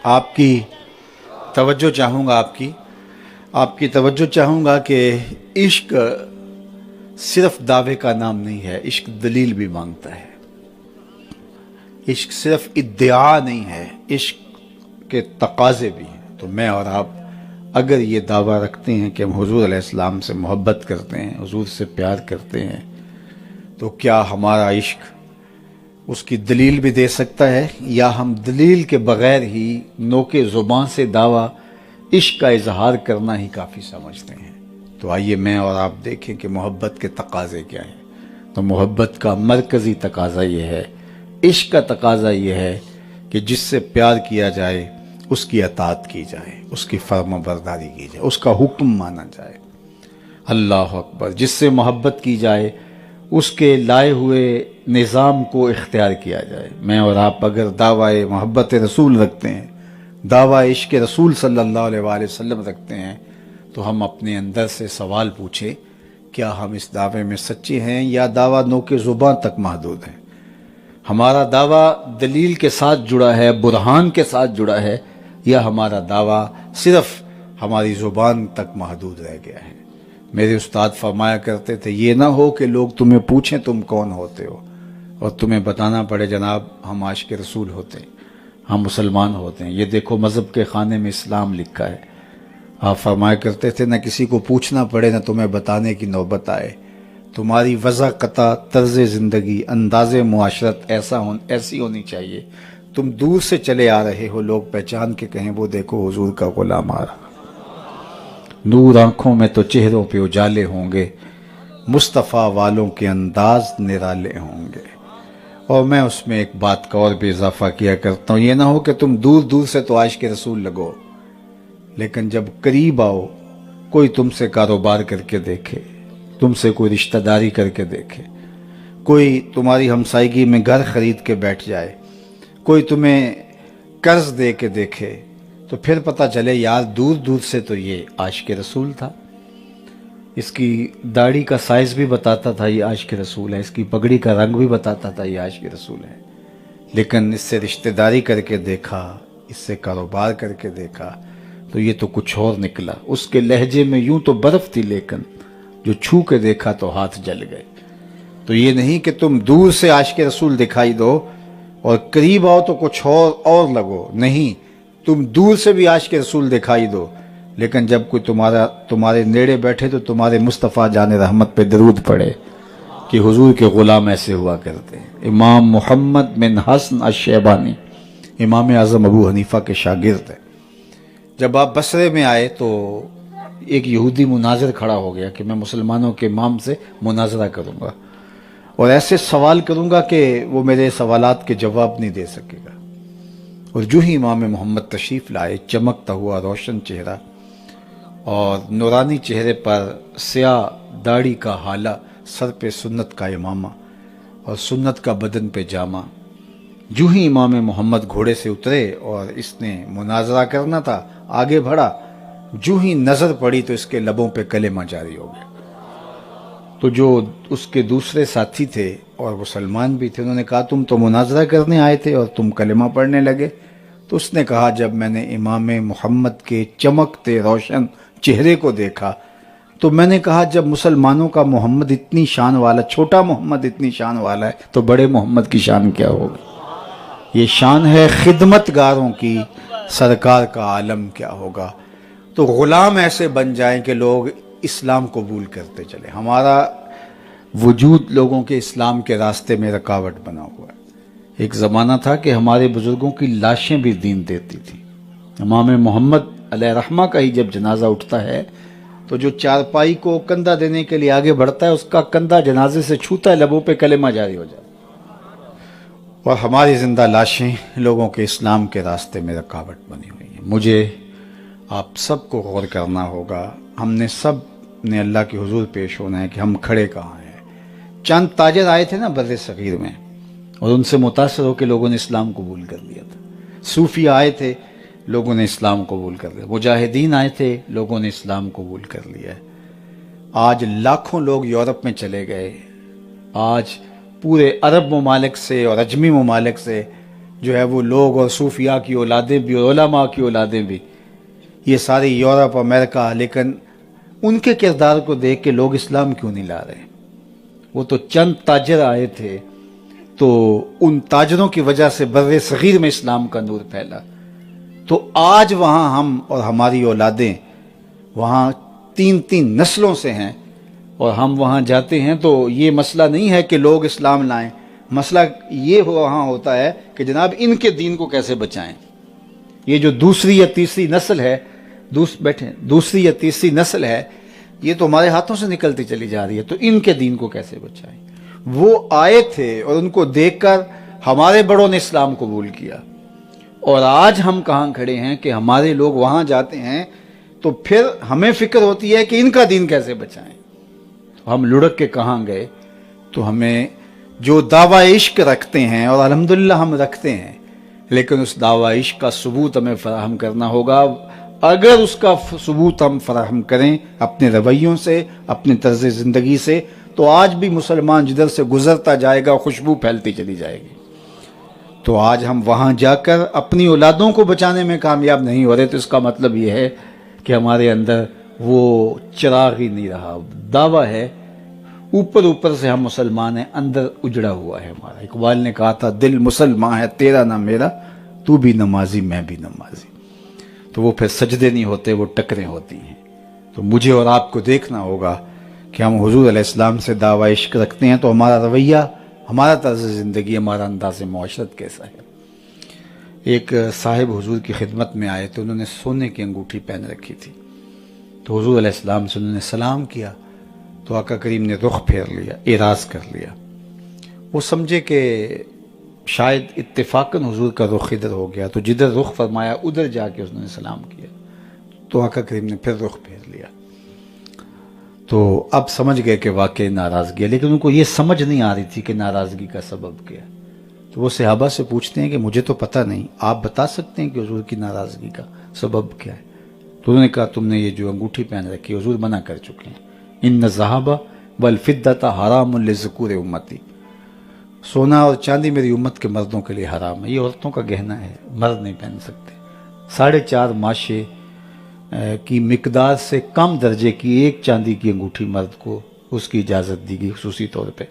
آپ کی توجہ چاہوں گا کہ عشق صرف دعوے کا نام نہیں ہے، عشق دلیل بھی مانگتا ہے۔ عشق صرف ادعا نہیں ہے، عشق کے تقاضے بھی ہیں۔ تو میں اور آپ اگر یہ دعویٰ رکھتے ہیں کہ ہم حضور علیہ السلام سے محبت کرتے ہیں، حضور سے پیار کرتے ہیں، تو کیا ہمارا عشق اس کی دلیل بھی دے سکتا ہے، یا ہم دلیل کے بغیر ہی نوکے زبان سے دعویٰ عشق کا اظہار کرنا ہی کافی سمجھتے ہیں؟ تو آئیے میں اور آپ دیکھیں کہ محبت کے تقاضے کیا ہیں۔ تو محبت کا مرکزی تقاضا یہ ہے، عشق کا تقاضا یہ ہے کہ جس سے پیار کیا جائے اس کی اطاعت کی جائے، اس کی فرما برداری کی جائے، اس کا حکم مانا جائے۔ اللہ اکبر۔ جس سے محبت کی جائے اس کے لائے ہوئے نظام کو اختیار کیا جائے۔ میں اور آپ اگر دعوی محبت رسول رکھتے ہیں، دعوی عشق رسول صلی اللہ علیہ وآلہ وسلم رکھتے ہیں، تو ہم اپنے اندر سے سوال پوچھیں، کیا ہم اس دعوے میں سچے ہیں یا دعویٰ نوکے زبان تک محدود ہے؟ ہمارا دعویٰ دلیل کے ساتھ جڑا ہے، برہان کے ساتھ جڑا ہے، یا ہمارا دعویٰ صرف ہماری زبان تک محدود رہ گیا ہے؟ میرے استاد فرمایا کرتے تھے، یہ نہ ہو کہ لوگ تمہیں پوچھیں تم کون ہوتے ہو اور تمہیں بتانا پڑے جناب ہم عاشق رسول ہوتے ہیں، ہم مسلمان ہوتے ہیں، یہ دیکھو مذہب کے خانے میں اسلام لکھا ہے۔ آپ فرمایا کرتے تھے، نہ کسی کو پوچھنا پڑے نہ تمہیں بتانے کی نوبت آئے، تمہاری وضع قطع، طرز زندگی، انداز معاشرت ایسی ہونی چاہیے، تم دور سے چلے آ رہے ہو، لوگ پہچان کے کہیں وہ دیکھو حضور کا غلام آ رہا۔ نور آنکھوں میں تو چہروں پہ اجالے ہوں گے، مصطفیٰ والوں کے انداز نرالے ہوں گے۔ اور میں اس میں ایک بات کا اور بھی اضافہ کیا کرتا ہوں، یہ نہ ہو کہ تم دور دور سے تو عاشق رسول لگو، لیکن جب قریب آؤ کوئی تم سے کاروبار کر کے دیکھے، تم سے کوئی رشتہ داری کر کے دیکھے، کوئی تمہاری ہمسائیگی میں گھر خرید کے بیٹھ جائے، کوئی تمہیں قرض دے کے دیکھے، تو پھر پتہ چلے یار دور دور سے تو یہ عاشق رسول تھا، اس کی داڑھی کا سائز بھی بتاتا تھا یہ عاشق رسول ہے، اس کی پگڑی کا رنگ بھی بتاتا تھا یہ عاشق رسول ہے، لیکن اس سے رشتہ داری کر کے دیکھا، اس سے کاروبار کر کے دیکھا تو یہ تو کچھ اور نکلا۔ اس کے لہجے میں یوں تو برف تھی، لیکن جو چھو کے دیکھا تو ہاتھ جل گئے۔ تو یہ نہیں کہ تم دور سے عاشق رسول دکھائی دو اور قریب آؤ تو کچھ اور لگو، نہیں، تم دور سے بھی عاشق رسول دکھائی دو، لیکن جب کوئی تمہارے نیڑے بیٹھے تو تمہارے مصطفیٰ جان رحمت پہ درود پڑے کہ حضور کے غلام ایسے ہوا کرتے ہیں۔ امام محمد بن حسن الشیبانی امام اعظم ابو حنیفہ کے شاگرد ہیں۔ جب آپ بصرے میں آئے تو ایک یہودی مناظر کھڑا ہو گیا کہ میں مسلمانوں کے امام سے مناظرہ کروں گا اور ایسے سوال کروں گا کہ وہ میرے سوالات کے جواب نہیں دے سکے گا۔ اور جو ہی امام محمد تشریف لائے، چمکتا ہوا روشن چہرہ اور نورانی چہرے پر سیاہ داڑھی کا حالہ، سر پہ سنت کا امامہ اور سنت کا بدن پہ جامہ، جو ہی امام محمد گھوڑے سے اترے اور اس نے مناظرہ کرنا تھا، آگے بڑھا، جو ہی نظر پڑی تو اس کے لبوں پہ کلمہ جاری ہو گیا۔ تو جو اس کے دوسرے ساتھی تھے اور مسلمان بھی تھے، انہوں نے کہا تم تو مناظرہ کرنے آئے تھے اور تم کلمہ پڑھنے لگے؟ تو اس نے کہا جب میں نے امام محمد کے چمکتے روشن چہرے کو دیکھا تو میں نے کہا جب مسلمانوں کا محمد اتنی شان والا، چھوٹا محمد اتنی شان والا ہے تو بڑے محمد کی شان کیا ہوگی؟ یہ شان ہے خدمت گاروں کی، سرکار کا عالم کیا ہوگا؟ تو غلام ایسے بن جائیں کہ لوگ اسلام قبول کرتے چلے۔ ہمارا وجود لوگوں کے اسلام کے راستے میں رکاوٹ بنا ہوا ہے۔ ایک زمانہ تھا کہ ہمارے بزرگوں کی لاشیں بھی دین دیتی تھی۔ امام محمد علیہ رحمہ کا ہی جب جنازہ اٹھتا ہے تو جو چارپائی کو کندھا دینے کے لیے آگے بڑھتا ہے، اس کا کندھا جنازے سے چھوتا ہے، لبوں پہ کلمہ جاری ہو جاتا ہے۔ اور ہماری زندہ لاشیں لوگوں کے اسلام کے راستے میں رکاوٹ بنی ہوئی ہیں۔ مجھے آپ سب کو غور کرنا ہوگا، ہم نے سب نے اللہ کے حضور پیش ہونا ہے کہ ہم کھڑے کہاں ہیں۔ چند تاجر آئے تھے نا بر صغیر میں، اور ان سے متاثر ہو کے لوگوں نے اسلام قبول کر لیا تھا۔ صوفی آئے تھے، لوگوں نے اسلام قبول کر لیا۔ مجاہدین آئے تھے، لوگوں نے اسلام قبول کر لیا ہے۔ آج لاکھوں لوگ یورپ میں چلے گئے، آج پورے عرب ممالک سے اور اجمی ممالک سے جو ہے وہ لوگ اور صوفیاء کی اولادیں بھی اور علماء کی اولادیں بھی، یہ ساری یورپ امریکہ، لیکن ان کے کردار کو دیکھ کے لوگ اسلام کیوں نہیں لا رہے؟ وہ تو چند تاجر آئے تھے، تو ان تاجروں کی وجہ سے بر صغیر میں اسلام کا نور پھیلا۔ تو آج وہاں ہم اور ہماری اولادیں وہاں 3 نسلوں سے ہیں، اور ہم وہاں جاتے ہیں تو یہ مسئلہ نہیں ہے کہ لوگ اسلام لائیں، مسئلہ یہ وہاں ہوتا ہے کہ جناب ان کے دین کو کیسے بچائیں۔ یہ جو دوسری یا تیسری نسل ہے، دوسری یا تیسری نسل ہے، یہ تو ہمارے ہاتھوں سے نکلتی چلی جا رہی ہے، تو ان کے دین کو کیسے بچائیں؟ وہ آئے تھے اور ان کو دیکھ کر ہمارے بڑوں نے اسلام قبول کیا، اور آج ہم کہاں کھڑے ہیں کہ ہمارے لوگ وہاں جاتے ہیں تو پھر ہمیں فکر ہوتی ہے کہ ان کا دین کیسے بچائیں۔ ہم لڑک کے کہاں گئے؟ تو ہمیں جو دعوی عشق رکھتے ہیں، اور الحمدللہ ہم رکھتے ہیں، لیکن اس دعوی عشق کا ثبوت ہمیں فراہم کرنا ہوگا۔ اگر اس کا ثبوت ہم فراہم کریں اپنے رویوں سے، اپنے طرز زندگی سے، تو آج بھی مسلمان جدھر سے گزرتا جائے گا خوشبو پھیلتی چلی جائے گی۔ تو آج ہم وہاں جا کر اپنی اولادوں کو بچانے میں کامیاب نہیں ہو رہے، تو اس کا مطلب یہ ہے کہ ہمارے اندر وہ چراغ ہی نہیں رہا۔ دعویٰ ہے اوپر سے ہم مسلمان ہیں، اندر اجڑا ہوا ہے ہمارا۔ اقبال نے کہا تھا دل مسلمان ہے تیرا نہ میرا، تو بھی نمازی میں بھی نمازی۔ تو وہ پھر سجدے نہیں ہوتے، وہ ٹکریں ہوتی ہیں۔ تو مجھے اور آپ کو دیکھنا ہوگا کہ ہم حضور علیہ السلام سے دعوی عشق رکھتے ہیں تو ہمارا رویہ، ہمارا طرز زندگی، ہمارا انداز معاشرت کیسا ہے۔ ایک صاحب حضور کی خدمت میں آئے تو انہوں نے سونے کی انگوٹھی پہن رکھی تھی، تو حضور علیہ السلام سے انہوں نے سلام کیا، تو آقا کریم نے رخ پھیر لیا، اعراض کر لیا۔ وہ سمجھے کہ شاید اتفاقاً حضور کا رخ ادھر ہو گیا، تو جدھر رخ فرمایا ادھر جا کے اس نے سلام کیا، تو آقا کریم نے پھر رخ پھیر لیا۔ تو اب سمجھ گئے کہ واقعی ناراضگی ہے، لیکن ان کو یہ سمجھ نہیں آ رہی تھی کہ ناراضگی کا سبب کیا۔ تو وہ صحابہ سے پوچھتے ہیں کہ مجھے تو پتہ نہیں، آپ بتا سکتے ہیں کہ حضور کی ناراضگی کا سبب کیا ہے؟ تو انہوں نے کہا تم نے یہ جو انگوٹھی پہن رکھی حضور منع کر چکے ہیں، ان الذھب والفضة حرام للذکور امتی، سونا اور چاندی میری امت کے مردوں کے لیے حرام ہے، یہ عورتوں کا گہنا ہے، مرد نہیں پہن سکتے۔ 4.5 ماشے کی مقدار سے کم درجے کی ایک چاندی کی انگوٹھی مرد کو اس کی اجازت دی گئی خصوصی طور پہ،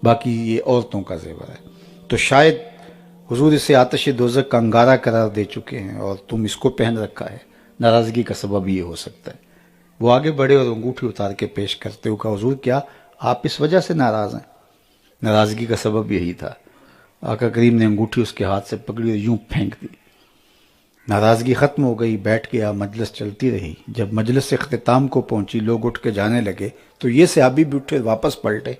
باقی یہ عورتوں کا زیور ہے۔ تو شاید حضور اسے آتش دوزخ کا انگارہ قرار دے چکے ہیں اور تم اس کو پہن رکھا ہے، ناراضگی کا سبب یہ ہو سکتا ہے۔ وہ آگے بڑھے اور انگوٹھی اتار کے پیش کرتے ہوئے کہا حضور کیا آپ اس وجہ سے ناراض ہیں؟ ناراضگی کا سبب یہی تھا۔ آقا کریم نے انگوٹھی اس کے ہاتھ سے پکڑی اور یوں پھینک دی۔ ناراضگی ختم ہو گئی، بیٹھ گیا، مجلس چلتی رہی۔ جب مجلس سے اختتام کو پہنچی، لوگ اٹھ کے جانے لگے، تو یہ صحابی بھی اٹھے واپس پلٹے،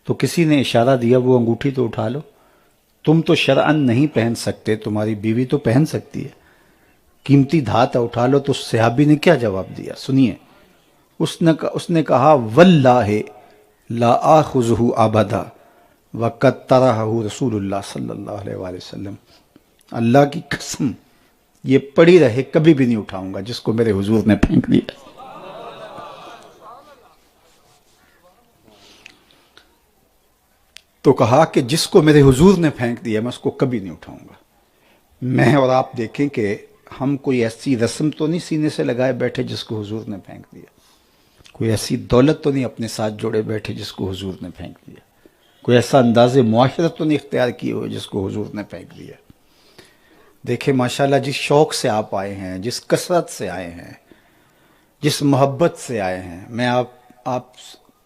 تو کسی نے اشارہ دیا وہ انگوٹھی تو اٹھا لو، تم تو شرعاً نہیں پہن سکتے، تمہاری بیوی تو پہن سکتی ہے، قیمتی دھاتا اٹھا لو۔ تو صحابی نے کیا جواب دیا سنیے، اس نے کہا واللہ لا آخذہ ابدا وقد طرحہ رسول اللہ صلی اللہ علیہ وآلہ وسلم، اللہ کی قسم یہ پڑی رہے کبھی بھی نہیں اٹھاؤں گا جس کو میرے حضور نے پھینک دیا۔ تو کہا کہ جس کو میرے حضور نے پھینک دیا میں اس کو کبھی نہیں اٹھاؤں گا۔ میں اور آپ دیکھیں کہ ہم کوئی ایسی رسم تو نہیں سینے سے لگائے بیٹھے جس کو حضور نے پھینک دیا، کوئی ایسی دولت تو نہیں اپنے ساتھ جوڑے بیٹھے جس کو حضور نے پھینک دیا، کوئی ایسا انداز معاشرت تو نہیں اختیار کیے ہوئے جس کو حضور نے پھینک دیا۔ دیکھیں ماشاءاللہ جس شوق سے آپ آئے ہیں، جس کثرت سے آئے ہیں، جس محبت سے آئے ہیں، میں آپ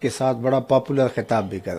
کے ساتھ بڑا پاپولر خطاب بھی کر